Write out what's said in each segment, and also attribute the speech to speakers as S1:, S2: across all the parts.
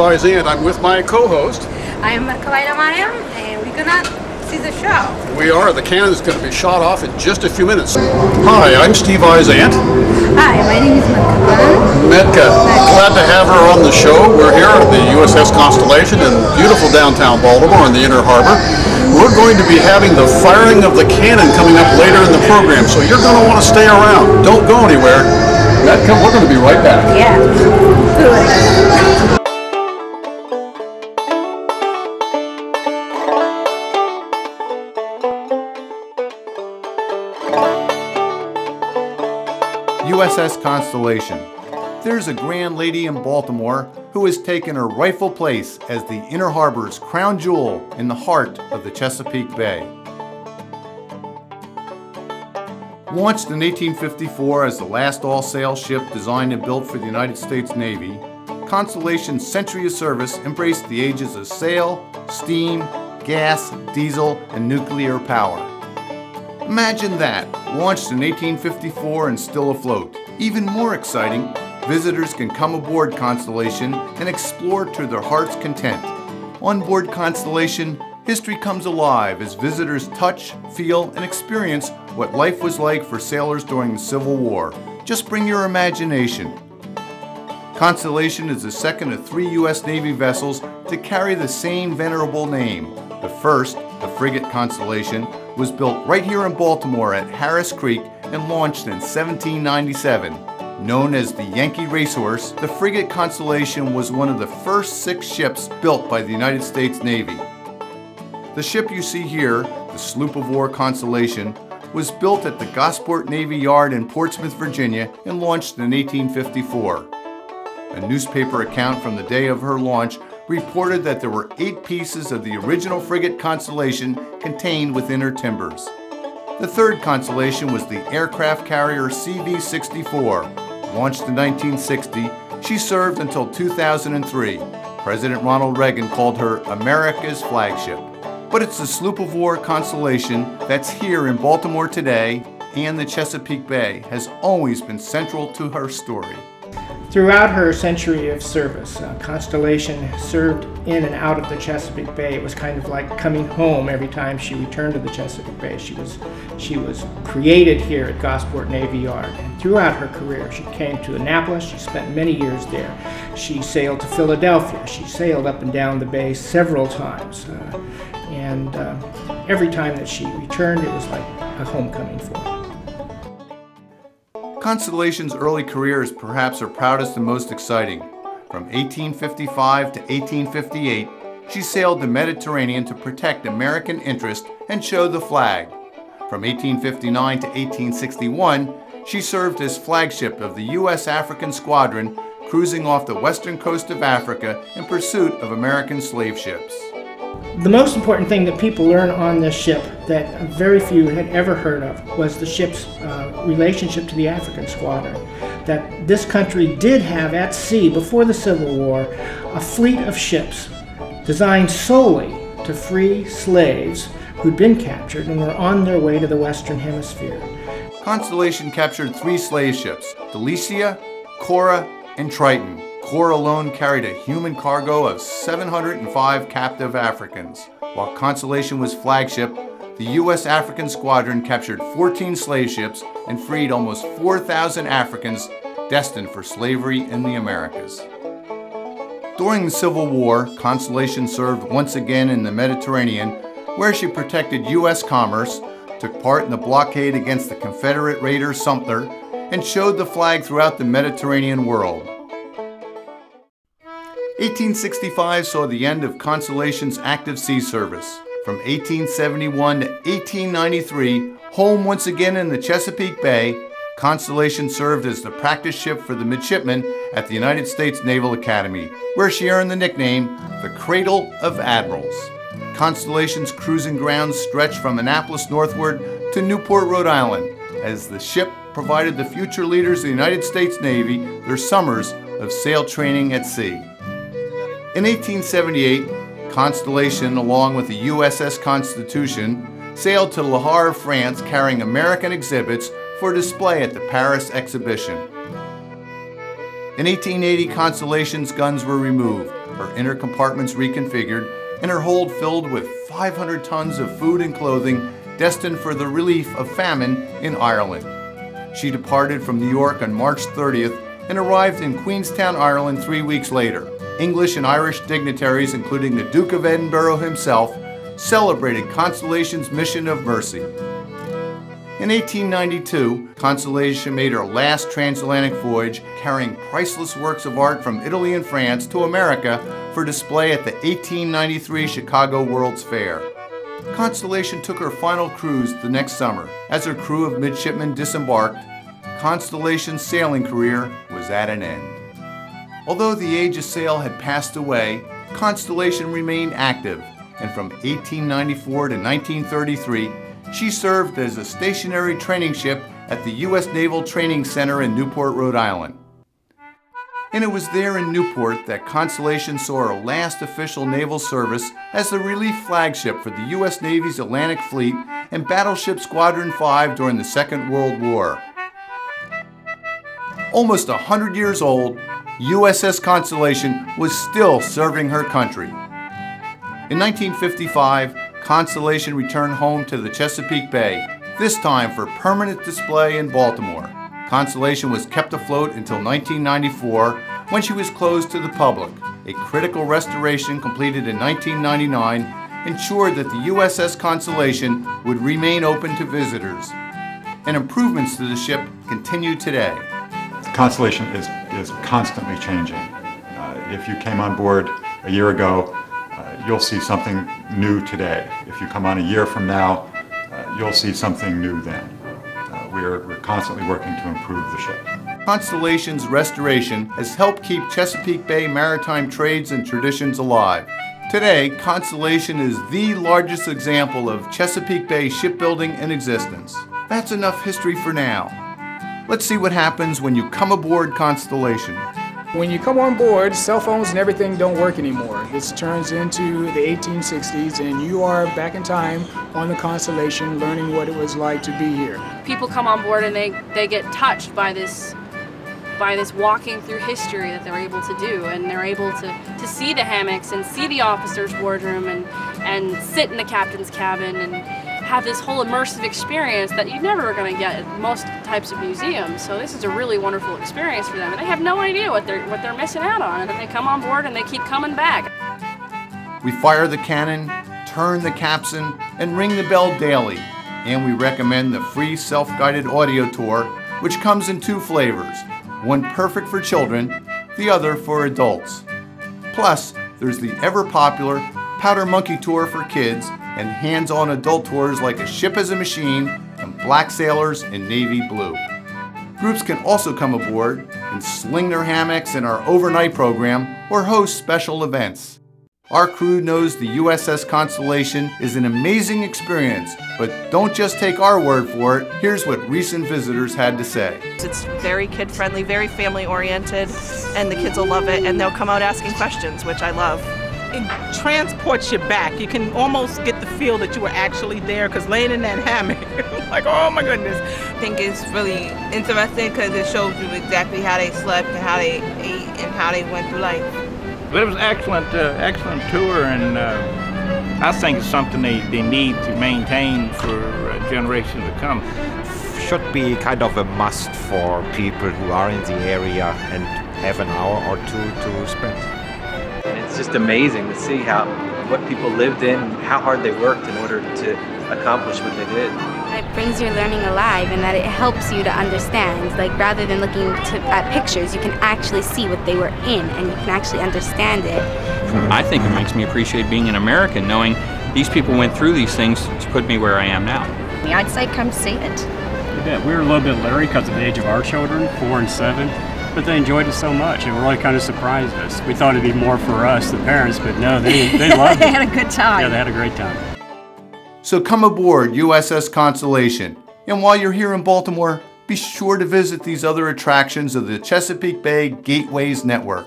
S1: Izant. I'm with my co-host.
S2: I am Kawaida Mariam, and we're gonna see the show.
S1: We are. The cannon is going to be shot off in just a few minutes. Hi, I'm Steve Izant.
S2: Hi, my name is Metka.
S1: Metka, glad to have her on the show. We're here at the USS Constellation in beautiful downtown Baltimore in the Inner Harbor. We're going to be having the firing of the cannon coming up later in the program, so you're going to want to stay around. Don't go anywhere. Metka, we're going to be right back.
S2: Yeah.
S3: USS Constellation. There's a grand lady in Baltimore who has taken her rightful place as the Inner Harbor's crown jewel in the heart of the Chesapeake Bay. Launched in 1854 as the last all-sail ship designed and built for the United States Navy, Constellation's century of service embraced the ages of sail, steam, gas, diesel, and nuclear power. Imagine that, launched in 1854 and still afloat. Even more exciting, visitors can come aboard Constellation and explore to their heart's content. On board Constellation, history comes alive as visitors touch, feel, and experience what life was like for sailors during the Civil War. Just bring your imagination. Constellation is the second of 3 U.S. Navy vessels to carry the same venerable name. The first, the frigate Constellation, was built right here in Baltimore at Harris Creek and launched in 1797. Known as the Yankee Racehorse, the frigate Constellation was one of the first 6 ships built by the United States Navy. The ship you see here, the sloop of war Constellation, was built at the Gosport Navy Yard in Portsmouth, Virginia, and launched in 1854. A newspaper account from the day of her launch reported that there were 8 pieces of the original frigate Constellation contained within her timbers. The third Constellation was the aircraft carrier CV-64. Launched in 1960, she served until 2003. President Ronald Reagan called her America's flagship. But it's the sloop of war Constellation that's here in Baltimore today, and the Chesapeake Bay has always been central to her story.
S4: Throughout her century of service, Constellation served in and out of the Chesapeake Bay. It was kind of like coming home every time she returned to the Chesapeake Bay. She was created here at Gosport Navy Yard. And throughout her career, she came to Annapolis. She spent many years there. She sailed to Philadelphia. She sailed up and down the bay several times. And every time that she returned, it was like a homecoming for her.
S3: Constellation's early career is perhaps her proudest and most exciting. From 1855 to 1858, she sailed the Mediterranean to protect American interest and show the flag. From 1859 to 1861, she served as flagship of the U.S. African Squadron, cruising off the western coast of Africa in pursuit of American slave ships.
S4: The most important thing that people learn on this ship that very few had ever heard of was the ship's relationship to the African Squadron. That this country did have at sea, before the Civil War, a fleet of ships designed solely to free slaves who'd been captured and were on their way to the Western Hemisphere.
S3: Constellation captured 3 slave ships, Delicia, Cora, and Triton. Cora alone carried a human cargo of 705 captive Africans. While Constellation was flagship, the U.S. African Squadron captured 14 slave ships and freed almost 4,000 Africans destined for slavery in the Americas. During the Civil War, Constellation served once again in the Mediterranean, where she protected U.S. commerce, took part in the blockade against the Confederate raider Sumter, and showed the flag throughout the Mediterranean world. 1865 saw the end of Constellation's active sea service. From 1871 to 1893, home once again in the Chesapeake Bay, Constellation served as the practice ship for the midshipmen at the United States Naval Academy, where she earned the nickname the Cradle of Admirals. Constellation's cruising grounds stretched from Annapolis northward to Newport, Rhode Island, as the ship provided the future leaders of the United States Navy their summers of sail training at sea. In 1878, Constellation, along with the USS Constitution, sailed to Le Havre, France, carrying American exhibits for display at the Paris exhibition. In 1880, Constellation's guns were removed. her inner compartments reconfigured, and her hold filled with 500 tons of food and clothing destined for the relief of famine in Ireland. She departed from New York on March 30th and arrived in Queenstown, Ireland 3 weeks later. English and Irish dignitaries, including the Duke of Edinburgh himself, celebrated Constellation's mission of mercy. In 1892, Constellation made her last transatlantic voyage, carrying priceless works of art from Italy and France to America for display at the 1893 Chicago World's Fair. Constellation took her final cruise the next summer. As her crew of midshipmen disembarked, Constellation's sailing career was at an end. Although the age of sail had passed away, Constellation remained active, and from 1894 to 1933, she served as a stationary training ship at the U.S. Naval Training Center in Newport, Rhode Island. And it was there in Newport that Constellation saw her last official naval service as the relief flagship for the U.S. Navy's Atlantic Fleet and Battleship Squadron 5 during the Second World War. Almost 100 years old, USS Constellation was still serving her country. In 1955, Constellation returned home to the Chesapeake Bay, this time for permanent display in Baltimore. Constellation was kept afloat until 1994, when she was closed to the public. A critical restoration completed in 1999 ensured that the USS Constellation would remain open to visitors, and improvements to the ship continue today.
S5: Constellation is constantly changing. If you came on board a year ago, you'll see something new today. If you come on a year from now, you'll see something new then. We're constantly working to improve the ship.
S3: Constellation's restoration has helped keep Chesapeake Bay maritime trades and traditions alive. Today, Constellation is the largest example of Chesapeake Bay shipbuilding in existence. That's enough history for now. Let's see what happens when you come aboard Constellation.
S6: When you come on board, cell phones and everything don't work anymore. This turns into the 1860s and you are back in time on the Constellation learning what it was like to be here.
S7: People come on board and they get touched by this walking through history that they're able to do, and they're able to see the hammocks and see the officer's wardroom and sit in the captain's cabin and have this whole immersive experience that you're never going to get at most types of museums. So this is a really wonderful experience for them, and they have no idea what they're missing out on, and they come on board and they keep coming back.
S3: We fire the cannon, turn the capstan, and ring the bell daily, and we recommend the free self-guided audio tour, which comes in 2 flavors, one perfect for children, the other for adults. Plus, there's the ever-popular Powder Monkey Tour for kids and hands-on adult tours like A Ship as a Machine and Black Sailors in Navy Blue. Groups can also come aboard and sling their hammocks in our overnight program or host special events. Our crew knows the USS Constellation is an amazing experience, but don't just take our word for it. Here's what recent visitors had to say.
S8: It's very kid-friendly, very family-oriented, and the kids will love it, and they'll come out asking questions, which I love.
S9: It transports you back. You can almost get the feel that you were actually there, because laying in that hammock, like, oh my goodness.
S10: I think it's really interesting because it shows you exactly how they slept and how they ate and how they went through life.
S11: But it was an excellent tour, and I think it's something they need to maintain for generations to come.
S12: Should be kind of a must for people who are in the area and have an hour or 2 to spend.
S13: It's just amazing to see what people lived in, how hard they worked in order to accomplish what they did.
S2: It brings your learning alive, and that it helps you to understand. Like, rather than looking at pictures, you can actually see what they were in, and you can actually understand it.
S14: I think it makes me appreciate being an American, knowing these people went through these things to put me where I am now.
S15: I'd say come see it.
S16: Yeah, we were a little bit leery because of the age of our children, 4 and 7, but they enjoyed it so much. It really kind of surprised us. We thought it'd be more for us, the parents, but no, they loved it.
S15: They had a good time.
S16: Yeah, they had a great time.
S3: So come aboard USS Constellation, and while you're here in Baltimore, be sure to visit these other attractions of the Chesapeake Bay Gateways Network.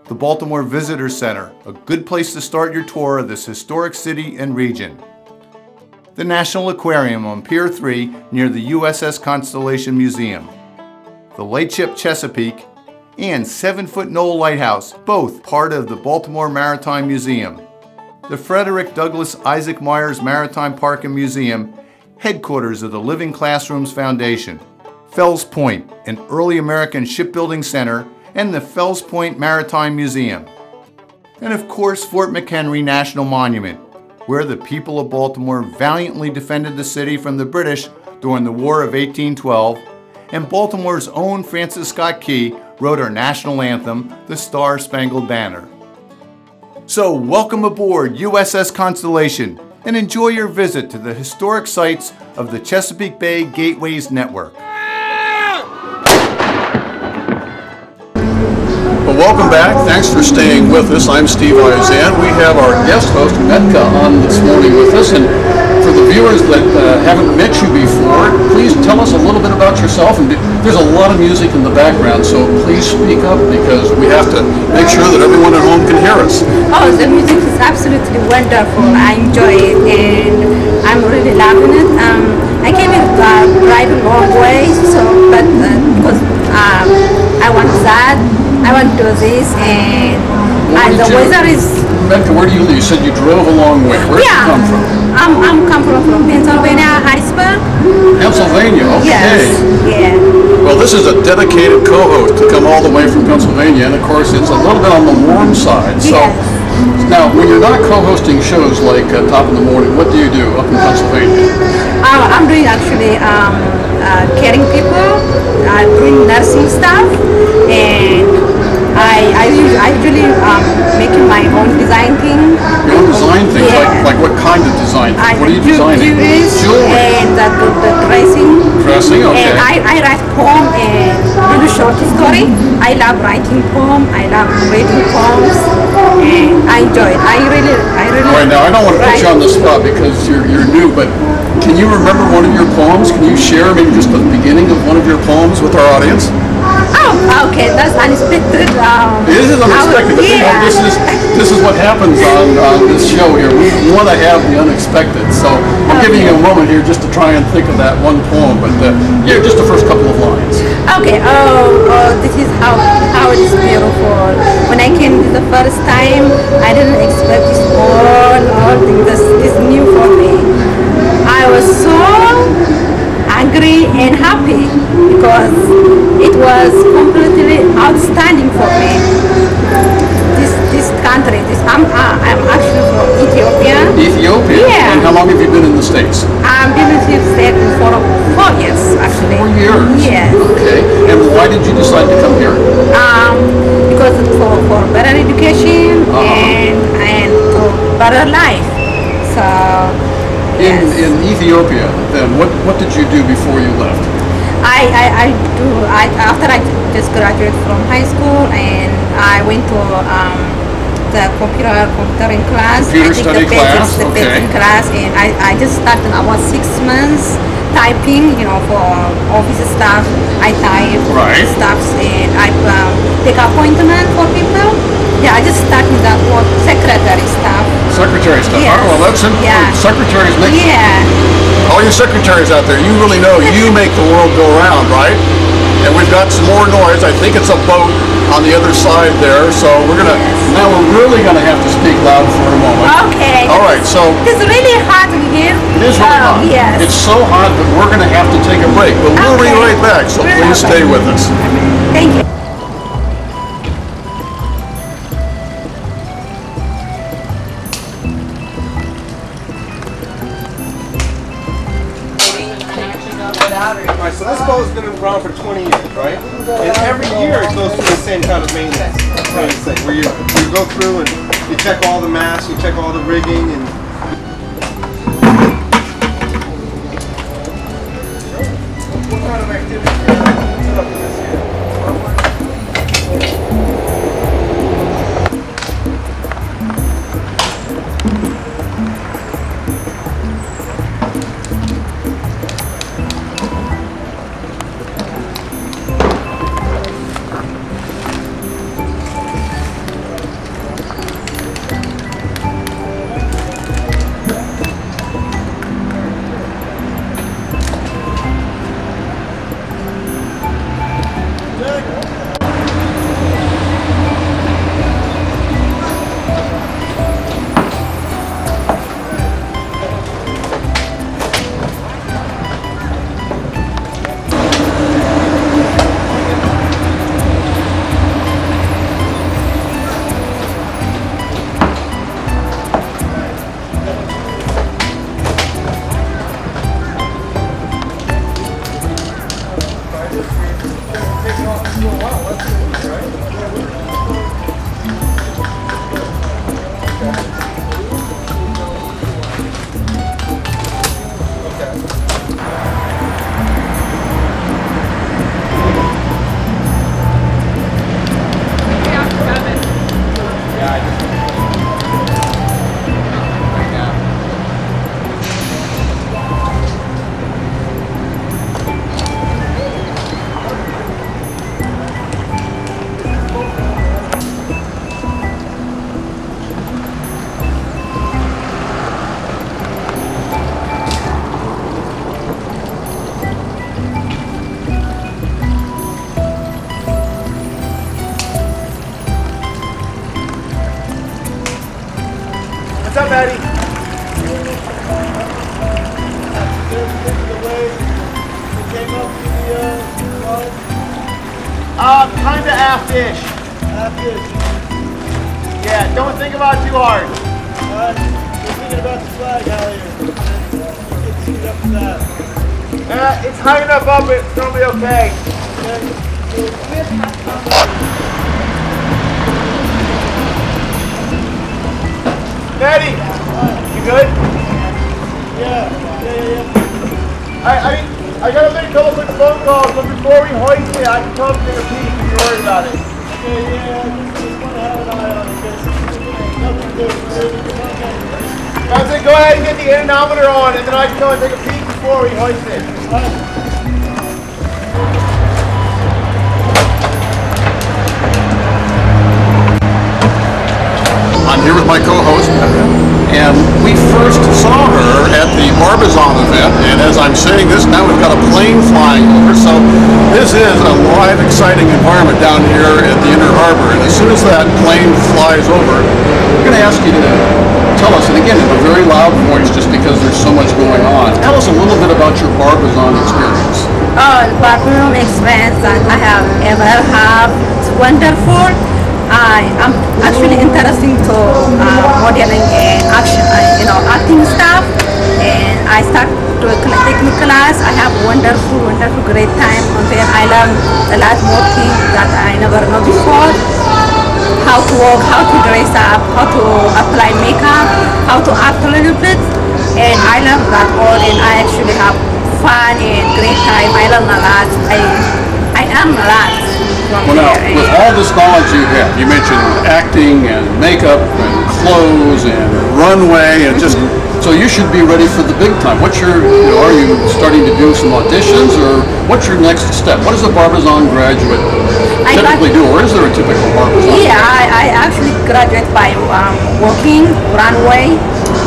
S3: The Baltimore Visitor Center, a good place to start your tour of this historic city and region. The National Aquarium on Pier 3 near the USS Constellation Museum. The Lightship Chesapeake, and 7-foot Knoll Lighthouse, both part of the Baltimore Maritime Museum. The Frederick Douglass Isaac Myers Maritime Park and Museum, headquarters of the Living Classrooms Foundation. Fells Point, an early American shipbuilding center, and the Fells Point Maritime Museum. And of course, Fort McHenry National Monument, where the people of Baltimore valiantly defended the city from the British during the War of 1812, and Baltimore's own Francis Scott Key wrote our national anthem, the Star-Spangled Banner. So welcome aboard USS Constellation and enjoy your visit to the historic sites of the Chesapeake Bay Gateways Network.
S1: Well, welcome back. Thanks for staying with us. I'm Steve Izan. We have our guest host, Metka, on this morning with us. And for the viewers that haven't met you before, please tell us a little bit about yourself. And there's a lot of music in the background, so please speak up because we have to make sure that everyone at home can hear us.
S17: Oh, the music is absolutely wonderful. I enjoy it and I'm really loving it. I came in driving long way, but because I want that, I want to do this, and the weather is...
S1: Metka, where do you live? You said you drove a long way. Where did you come from?
S17: I'm come from Pennsylvania, Harrisburg.
S1: Pennsylvania, okay.
S17: Yes, yeah.
S1: Well, this is a dedicated co-host to come all the way from Pennsylvania, and of course it's a little bit on the warm side. So, now, when you're not co-hosting shows like Top in the Morning, what do you do up in Pennsylvania?
S17: I'm doing actually caring people, doing nursing stuff, and I usually making my own design thing.
S1: Your own design things?
S17: Yeah.
S1: Like what kind of design? What are you designing?
S17: Jewelry. And the dressing.
S1: Dressing, okay.
S17: And I write poem and really short story. I love writing poem. I love reading poems, and I enjoy it. I really.
S1: All right, now I don't want to put you on the spot because you're new, but can you remember one of your poems? Can you share maybe just the beginning of one of your poems with our audience?
S17: Oh, okay, that's unexpected.
S1: It is unexpected, but you know, this is what happens on this show here. We want to have the unexpected, so I'm giving you a moment here just to try and think of that one poem, but yeah, just the first couple of lines.
S17: Okay, this is how it is beautiful. When I came the first time, I didn't expect this all thing. This is new for me. I was so angry and happy because it was completely outstanding for me. This country, I'm actually from Ethiopia.
S1: Ethiopia?
S17: Yeah.
S1: And how long have you been in the States?
S17: I've been in the States for 4 years, actually.
S1: 4 years?
S17: Yes.
S1: Okay. And why did you decide to come here?
S17: Because for better education and for better life. So.
S1: In Ethiopia, then, what did you do before you left?
S17: After I just graduated from high school, and I went to the computering class.
S1: Computer study class,
S17: the basic class, and I just started about 6 months typing, for office staff. I type stuff, and I take appointment for people. Yeah, I just started that for secretary stuff.
S1: Secretary stuff.
S17: Yes.
S1: Oh, well, that's important.
S17: Yeah.
S1: Secretaries make.
S17: Yeah.
S1: All your secretaries out there, you really know you make the world go round, right? And we've got some more noise. I think it's a boat on the other side there. So now we're really gonna have to speak loud for a moment.
S17: Okay.
S1: All right. So
S17: it's really hot in here.
S1: It is really hot.
S17: Yes.
S1: It's so hot that we're gonna have to take a break, but we'll be right back. So please stay with us.
S17: Thank you.
S18: Alright, so this boat has been around for 20 years, right? And every year it goes through the same kind of maintenance thing, where you go through and you check all the masts, you check all the rigging, and what kind of activity set up in this here? What's up, Maddie? Kinda aft-ish. Aft-ish. Yeah, don't think about it too hard. We're thinking about the flag, Hallier. Get seated up to that. It's high enough up, it's gonna be okay. Maddie, you good? Yeah. I gotta make a couple quick phone calls, but before we hoist it, I can come take a peek if you're worried about it. Okay, yeah, just want to have an eye on it, because nothing good. I said go ahead and get the anemometer on, and then I can go and take a peek before we hoist it.
S1: I'm here with my co-host, and we first saw her at the Barbizon event, and as I'm saying this, now we've got a plane flying over, so this is a live, exciting environment down here at the Inner Harbor, and as soon as that plane flies over, we're going to ask you to tell us, and again, in a very loud voice, just because there's so much going on, tell us a little bit about your Barbizon experience.
S17: Oh, the Barbizon experience that I have ever had, it's wonderful. I'm actually interested to modeling and action, acting stuff. And I start to taking class. I have wonderful, great time on there. I learn a lot more things that I never know before. How to walk, how to dress up, how to apply makeup, how to act a little bit. And I love that all, and I actually have fun and great time. I learn a lot. I am a lot.
S1: Well, now, with all this knowledge you have, you mentioned acting and makeup and clothes and runway and just, so you should be ready for the big time. What's your, are you starting to do some auditions, or what's your next step? What does a Barbizon graduate typically do, or is there a typical Barbizon?
S17: Yeah, I actually graduate by walking, runway,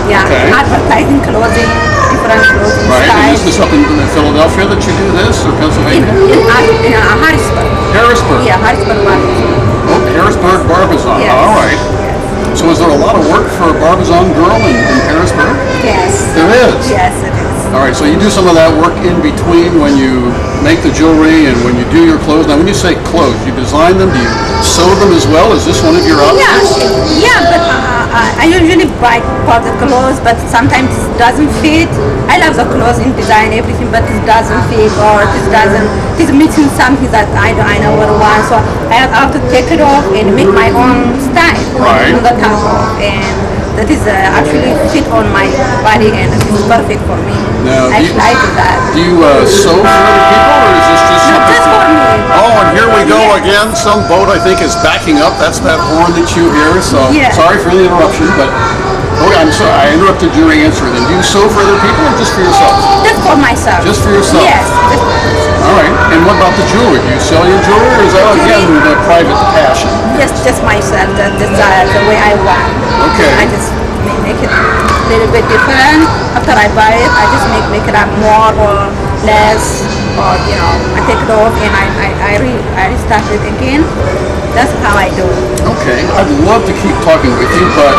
S17: advertising, clothing, different clothing
S1: styles. And is this up in Philadelphia that you do this, or Pennsylvania?
S17: In Harrisburg.
S1: Harrisburg?
S17: Yeah, Harrisburg Barbizon.
S1: Oh, Harrisburg Barbizon.
S17: Yes.
S1: All right. Yes. So is there a lot of work for a Barbizon girl in Harrisburg?
S17: Yes.
S1: There is?
S17: Yes, it is.
S1: All right, so you do some of that work in between when you make the jewelry and when you do your clothes. Now, when you say clothes, you design them, do you sew them as well? Is this one of your outfits?
S17: Yeah, but I usually buy for the clothes, but sometimes it doesn't fit. I love the clothes and design everything, but it doesn't fit, or it is missing something that I never want. So I have to take it off and make my own style on the top of, and that is actually fit on my body, and it is perfect for me.
S1: Now,
S17: I do that.
S1: Do you sew for other people, or is this just something?
S17: Just for me.
S1: Oh, and here we go again. Some boat, I think, is backing up. That's that horn that you hear. So sorry for the interruption, but I'm sorry, I interrupted your answer. Then do you sew for other people or just for yourself?
S17: Just for myself.
S1: Just for yourself?
S17: Yes.
S1: All right. And what about the jewelry? Do you sell your jewelry, or is that again a private passion?
S17: Just myself. That's the way I want.
S1: Okay.
S17: I just make it a little bit different. After I buy it, I just make it up more or less, or I take it off and I restart it again. That's how I do it.
S1: Okay. I'd love to keep talking with you, but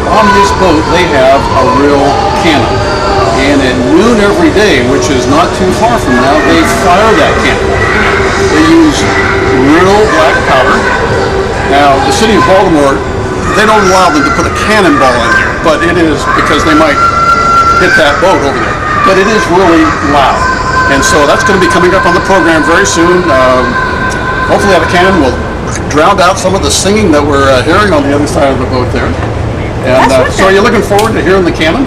S1: on this boat they have a real cannon, and at noon every day, which is not too far from now, they fire that cannon. They use real black powder. Now, the city of Baltimore, they don't allow them to put a cannonball in there, but it is because they might hit that boat over there. But it is really loud. And so that's going to be coming up on the program very soon. Hopefully the cannon will drown out some of the singing that we're hearing on the other side of the boat there. And so are you looking forward to hearing the cannon?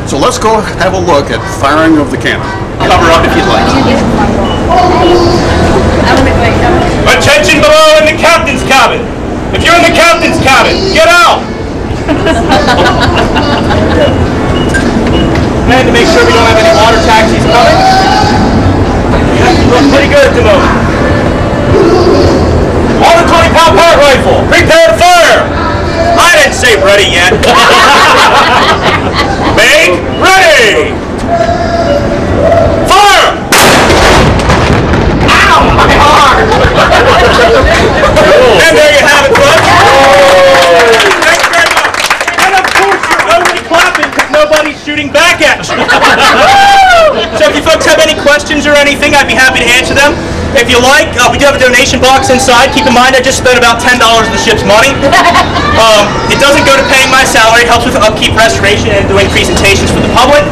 S1: So let's go have a look at firing of the cannon. Cover up if you'd like.
S19: Attention below in the captain's cabin. If you're in the captain's cabin, get out! And to make sure we don't have any water taxis coming. Looks pretty good at the moment. On the 20-pound part rifle, prepare to fire! I didn't say ready yet. Make ready! Fire! Ow, my arm! And there you have it, folks. Thank you very much. And of course, you're only clapping because nobody's shooting back at you. So if you folks have any questions or anything, I'd be happy to answer them. If you like, we do have a donation box inside. Keep in mind, I just spent about $10 of the ship's money. It doesn't go to paying my salary. It helps with upkeep, restoration, and doing presentations for the public.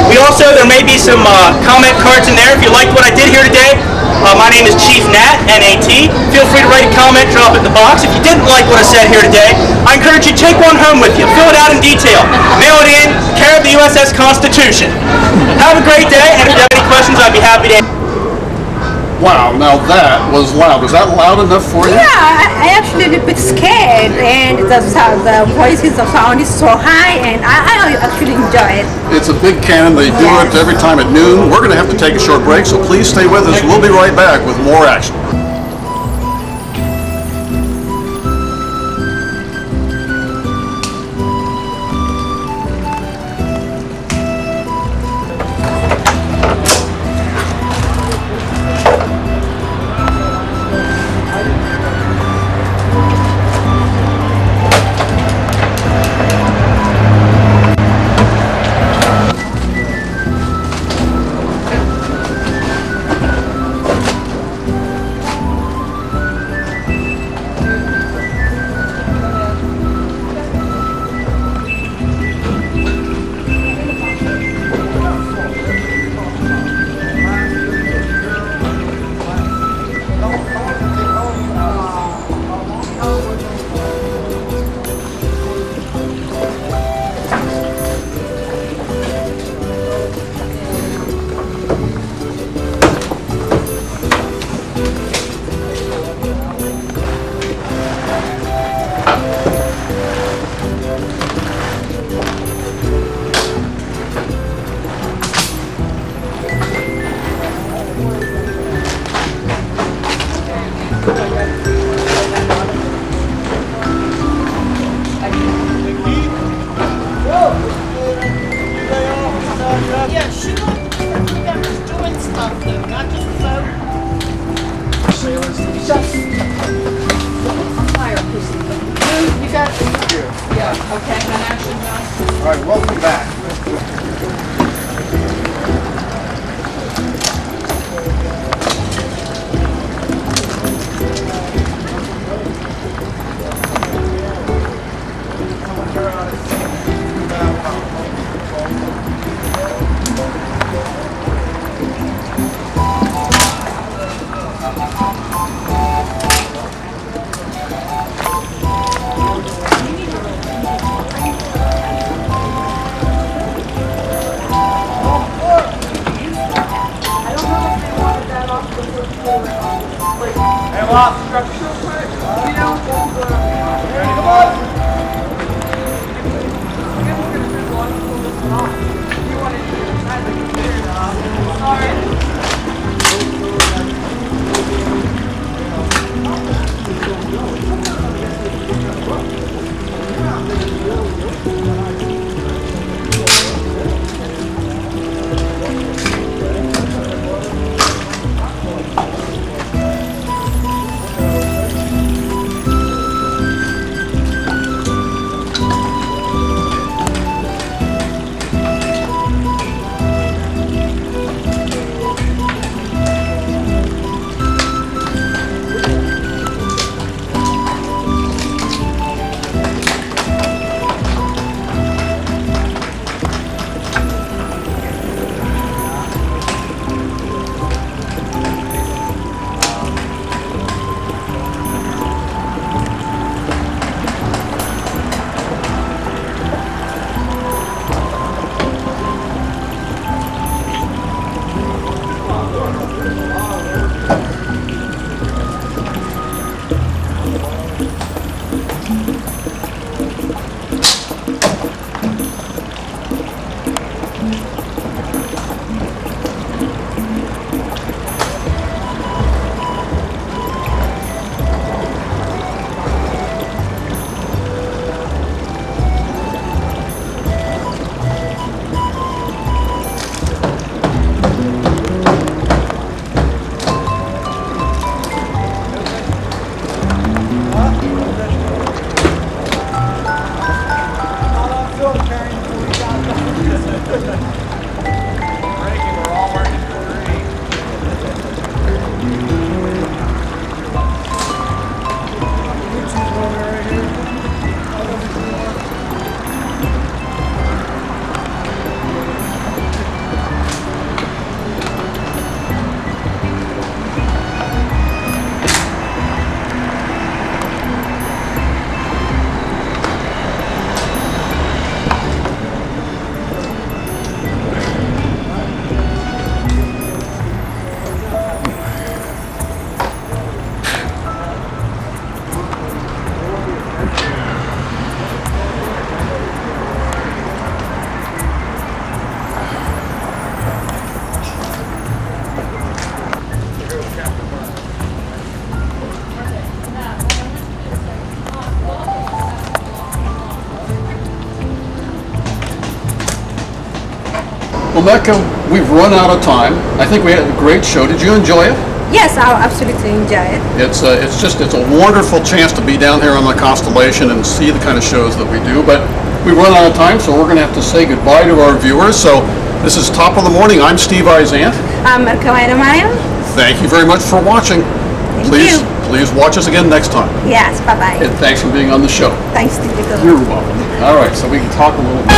S19: We also, there may be some comment cards in there. If you liked what I did here today, my name is Chief Nat, N-A-T. Feel free to write a comment, drop it in the box. If you didn't like what I said here today, I encourage you to take one home with you. Fill it out in detail. Mail it in, care of the USS Constitution. Have a great day, and if you have any questions, I'd be happy to answer.
S1: Wow, now that was loud. Was that loud enough for you?
S17: Yeah, I actually a little bit scared, and the voices, the sound is so high, and I actually enjoy it.
S1: It's a big cannon. They do it every time at noon. We're going to have to take a short break, so please stay with us. We'll be right back with more action. Well, Mecca, we've run out of time. I think we had a great show. Did you enjoy it?
S17: Yes, I absolutely enjoy it.
S1: It's a wonderful chance to be down here on the Constellation and see the kind of shows that we do. But we've run out of time, so we're going to have to say goodbye to our viewers. So this is Top of the Morning. I'm Steve Izant.
S17: I'm Marka Mariam.
S1: Thank you very much for watching. Please watch us again next time.
S17: Yes, bye-bye.
S1: And thanks for being on the show.
S17: Thanks, Steve.
S1: You're welcome. All right, so we can talk a little bit.